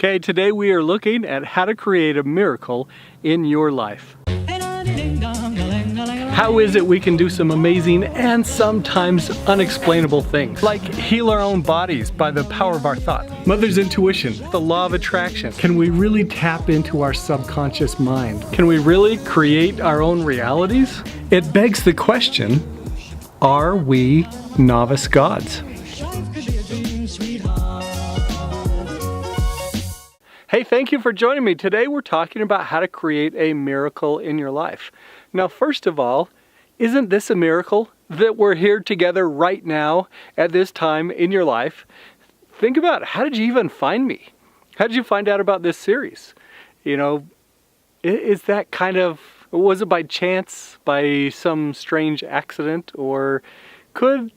Okay, today we are looking at how to create a miracle in your life. How is it we can do some amazing and sometimes unexplainable things, like heal our own bodies by the power of our thoughts? Mother's intuition, the law of attraction. Can we really tap into our subconscious mind? Can we really create our own realities? It begs the question, are we novice gods? Hey, thank you for joining me. Today we're talking about how to create a miracle in your life. Now, first of all, isn't this a miracle that we're here together right now at this time in your life? Think about, how did you even find me? How did you find out about this series? You know, is that was it by chance, by some strange accident, or could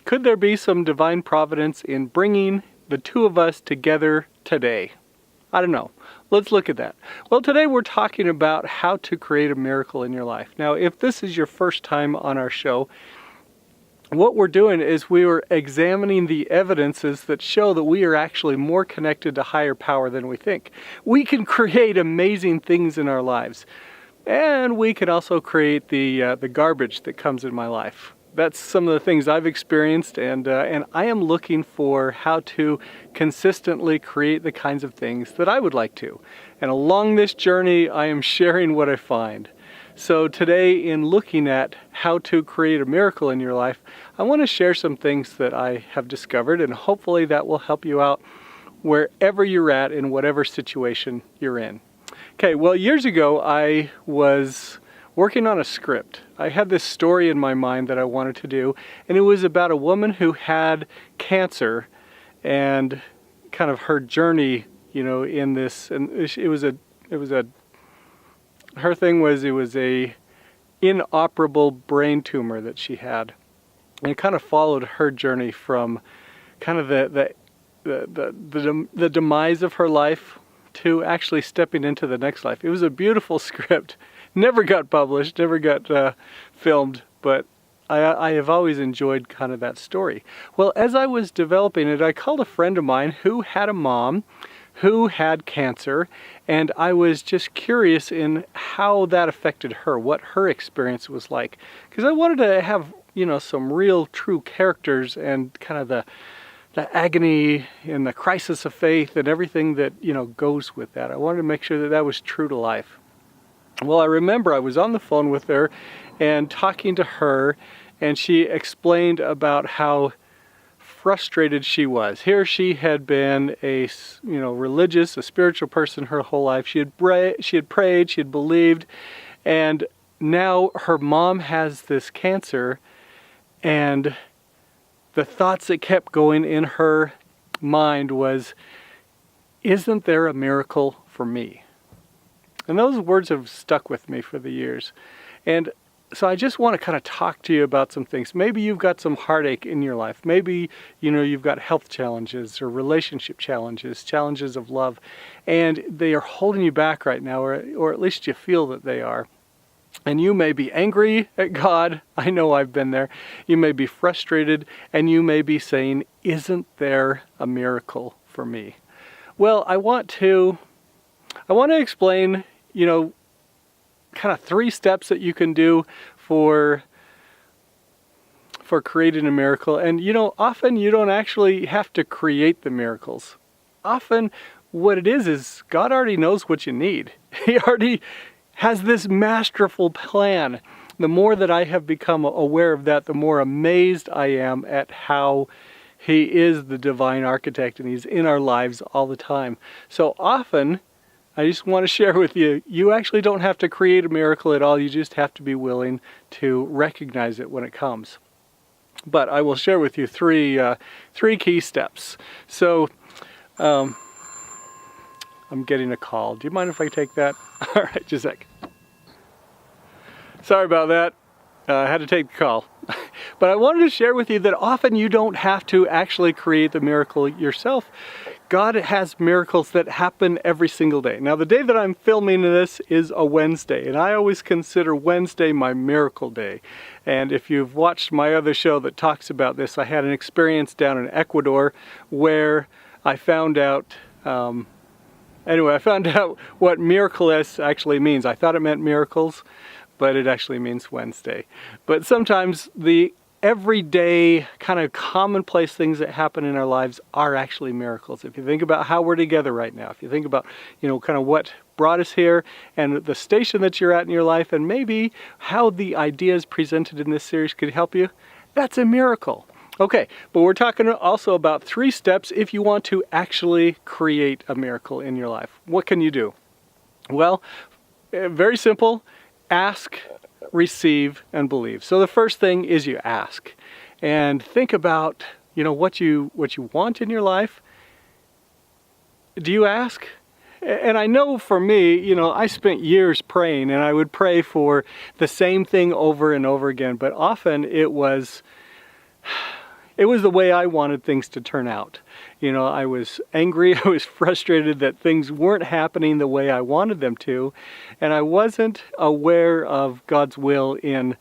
there be some divine providence in bringing the two of us together today? I don't know. Let's look at that. Well, today we're talking about how to create a miracle in your life. Now, if this is your first time on our show, what we're doing is we are examining the evidences that show that we are actually more connected to higher power than we think. We can create amazing things in our lives, and we can also create the garbage that comes in my life. That's some of the things I've experienced, and I am looking for how to consistently create the kinds of things that I would like to. And along this journey, I am sharing what I find. So today, in looking at how to create a miracle in your life, I want to share some things that I have discovered, and hopefully that will help you out wherever you're at in whatever situation you're in. Okay, well, years ago, I was working on a script. I had this story in my mind that I wanted to do, and it was about a woman who had cancer and kind of her journey, you know, in this. And her thing was, it was a inoperable brain tumor that she had, and it kind of followed her journey from kind of the demise of her life to actually stepping into the next life. It was a beautiful script. Never got published, never got filmed, but I have always enjoyed kind of that story. Well, as I was developing it, I called a friend of mine who had a mom who had cancer, and I was just curious in how that affected her, what her experience was like. Because I wanted to have, you know, some real true characters and kind of the agony and the crisis of faith and everything that, you know, goes with that. I wanted to make sure that that was true to life. Well, I remember I was on the phone with her and talking to her, and she explained about how frustrated she was. Here she had been a religious, a spiritual person her whole life. She had prayed, she had believed, and now her mom has this cancer, and the thoughts that kept going in her mind was, isn't there a miracle for me? And those words have stuck with me for the years. And so I just want to kind of talk to you about some things. Maybe you've got some heartache in your life. Maybe, you know, you've got health challenges or relationship challenges, challenges of love, and they are holding you back right now, or at least you feel that they are. And you may be angry at God. I know I've been there. You may be frustrated, and you may be saying, isn't there a miracle for me? Well, I want to explain, you know, kind of 3 steps that you can do for creating a miracle. And, you know, often you don't actually have to create the miracles. Often what it is God already knows what you need. He already has this masterful plan. The more that I have become aware of that, the more amazed I am at how He is the divine architect, and He's in our lives all the time. So often, I just want to share with you, you actually don't have to create a miracle at all. You just have to be willing to recognize it when it comes. But I will share with you three key steps. So, I'm getting a call. Do you mind if I take that? All right, just a sec. Sorry about that. I had to take the call. But I wanted to share with you that often you don't have to actually create the miracle yourself. God has miracles that happen every single day. Now, the day that I'm filming this is a Wednesday, and I always consider Wednesday my miracle day. And if you've watched my other show that talks about this, I had an experience down in Ecuador where I found out Anyway, I found out what Miraculous actually means. I thought it meant miracles, but it actually means Wednesday. But sometimes the everyday kind of commonplace things that happen in our lives are actually miracles. If you think about how we're together right now, if you think about, kind of what brought us here and the station that you're at in your life, and maybe how the ideas presented in this series could help you, that's a miracle. Okay, but we're talking also about 3 steps if you want to actually create a miracle in your life. What can you do? Well, very simple. Ask, receive, and believe. So the first thing is you ask. And think about, what you want in your life. Do you ask? And I know for me, I spent years praying, and I would pray for the same thing over and over again, but often it was the way I wanted things to turn out. I was angry, I was frustrated that things weren't happening the way I wanted them to, and I wasn't aware of God's will in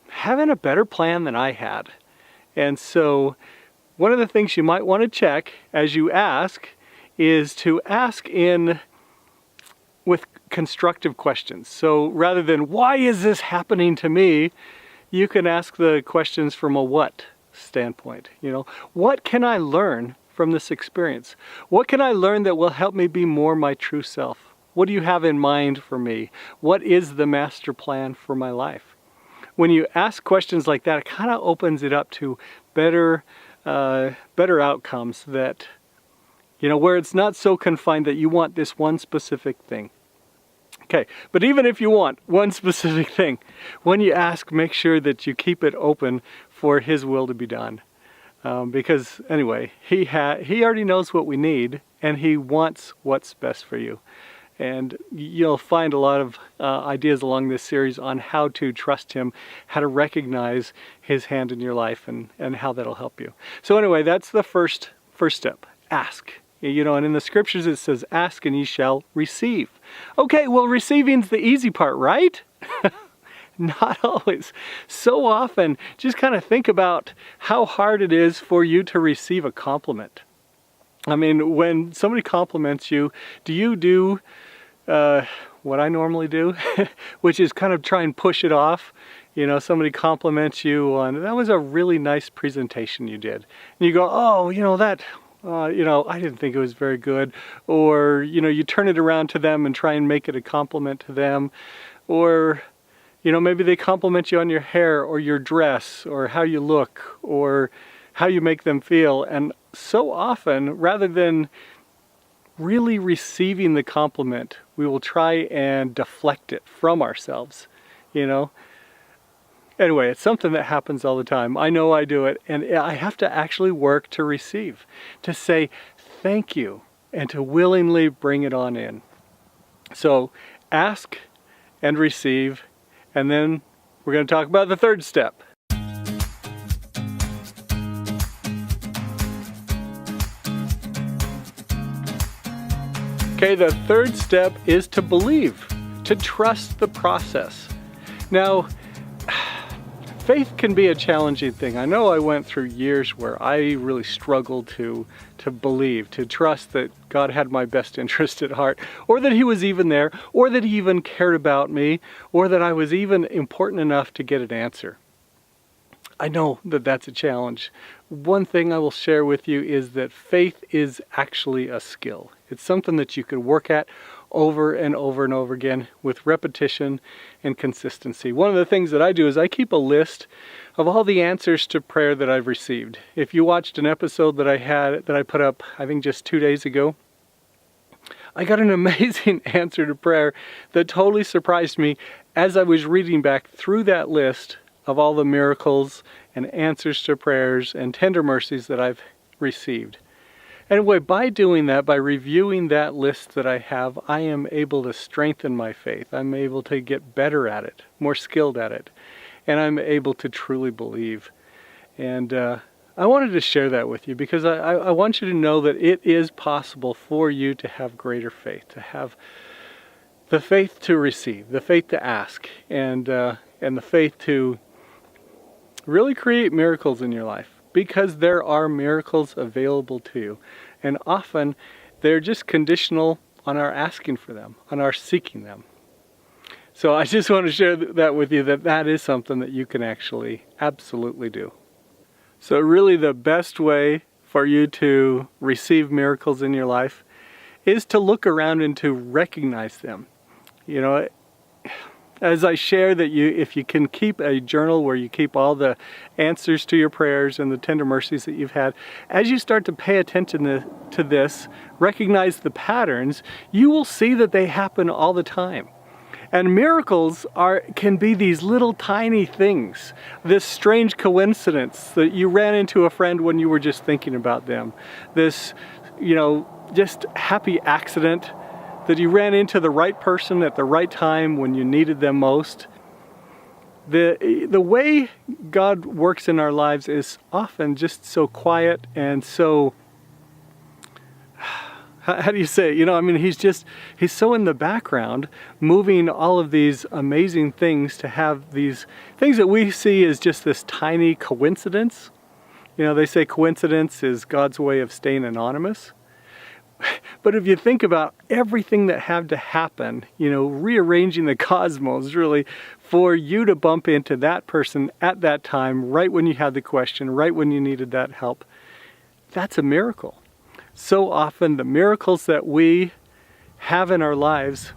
having a better plan than I had. And so one of the things you might want to check as you ask is to ask with constructive questions. So rather than, why is this happening to me? You can ask the questions from a what standpoint. What can I learn from this experience? What can I learn that will help me be more my true self? What do you have in mind for me? What is the master plan for my life? When you ask questions like that, it kind of opens it up to better outcomes that, where it's not so confined that you want this one specific thing. Okay, but even if you want one specific thing, when you ask, make sure that you keep it open for His will to be done. Because anyway, He already knows what we need, and He wants what's best for you. And you'll find a lot of ideas along this series on how to trust Him, how to recognize His hand in your life, and how that'll help you. So anyway, that's the first step. Ask. And in the scriptures it says, ask and ye shall receive. Okay, well, receiving's the easy part, right? Not always. So often, just kind of think about how hard it is for you to receive a compliment. I mean, when somebody compliments you, do you do what I normally do, which is kind of try and push it off? Somebody compliments you on, that was a really nice presentation you did. And you go, oh, that... I didn't think it was very good. Or, you turn it around to them and try and make it a compliment to them. Or, maybe they compliment you on your hair or your dress or how you look or how you make them feel. And so often, rather than really receiving the compliment, we will try and deflect it from ourselves, Anyway, it's something that happens all the time. I know I do it, and I have to actually work to receive, to say thank you, and to willingly bring it on in. So ask and receive, and then we're going to talk about the 3rd step. Okay, the 3rd step is to believe, to trust the process. Now, faith can be a challenging thing. I know I went through years where I really struggled to believe, to trust that God had my best interest at heart, or that He was even there, or that He even cared about me, or that I was even important enough to get an answer. I know that that's a challenge. One thing I will share with you is that faith is actually a skill. It's something that you can work at over and over and over again with repetition and consistency. One of the things that I do is I keep a list of all the answers to prayer that I've received. If you watched an episode that I put up, I think just 2 days ago, I got an amazing answer to prayer that totally surprised me as I was reading back through that list of all the miracles and answers to prayers and tender mercies that I've received. Anyway, by doing that, by reviewing that list that I have, I am able to strengthen my faith. I'm able to get better at it, more skilled at it, and I'm able to truly believe. And I wanted to share that with you because I want you to know that it is possible for you to have greater faith, to have the faith to receive, the faith to ask, and the faith to really create miracles in your life. Because there are miracles available to you. And often they're just conditional on our asking for them, on our seeking them. So I just want to share that with you, that is something that you can actually absolutely do. So really the best way for you to receive miracles in your life is to look around and to recognize them. You know, as I share that if you can keep a journal where you keep all the answers to your prayers and the tender mercies that you've had, as you start to pay attention to this, recognize the patterns, you will see that they happen all the time. And miracles can be these little tiny things. This strange coincidence that you ran into a friend when you were just thinking about them. This, just happy accident that you ran into the right person at the right time when you needed them most. The way God works in our lives is often just so quiet and so, how do you say it? He's so in the background, moving all of these amazing things to have these things that we see as just this tiny coincidence. They say coincidence is God's way of staying anonymous. But if you think about everything that had to happen, rearranging the cosmos really for you to bump into that person at that time, right when you had the question, right when you needed that help, that's a miracle. So often the miracles that we have in our lives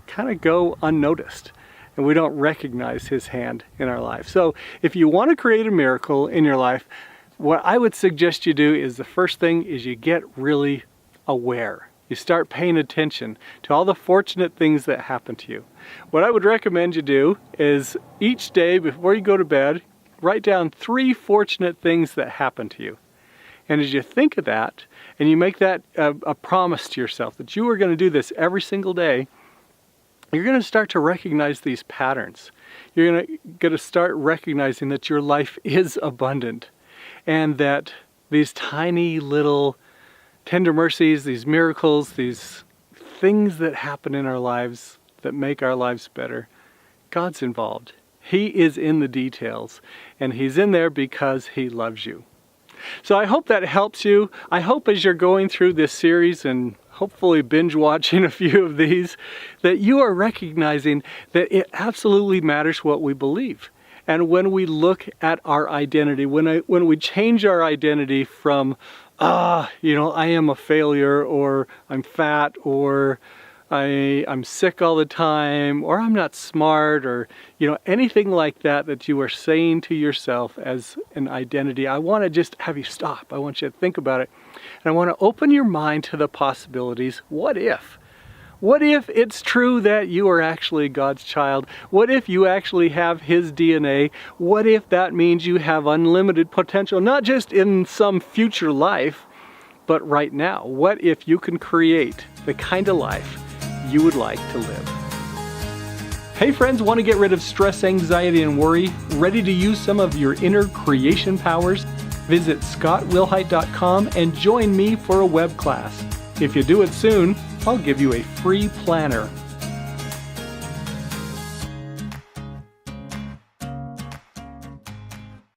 kind of go unnoticed and we don't recognize His hand in our life. So if you want to create a miracle in your life, what I would suggest you do is the first thing is you get really aware. You start paying attention to all the fortunate things that happen to you. What I would recommend you do is each day before you go to bed, write down 3 fortunate things that happen to you. And as you think of that, and you make that a promise to yourself that you are going to do this every single day, you're going to start to recognize these patterns. You're going to start recognizing that your life is abundant and that these tiny little tender mercies, these miracles, these things that happen in our lives that make our lives better, God's involved. He is in the details, and He's in there because He loves you. So I hope that helps you. I hope as you're going through this series and hopefully binge watching a few of these, that you are recognizing that it absolutely matters what we believe. And when we look at our identity, when we change our identity from, I am a failure, or I'm fat, or I'm sick all the time, or I'm not smart, or anything like that you are saying to yourself as an identity, I want to just have you stop. I want you to think about it. And I want to open your mind to the possibilities. What if? What if it's true that you are actually God's child? What if you actually have His DNA? What if that means you have unlimited potential, not just in some future life, but right now? What if you can create the kind of life you would like to live? Hey friends, want to get rid of stress, anxiety, and worry? Ready to use some of your inner creation powers? Visit scottwilhite.com and join me for a web class. If you do it soon, I'll give you a free planner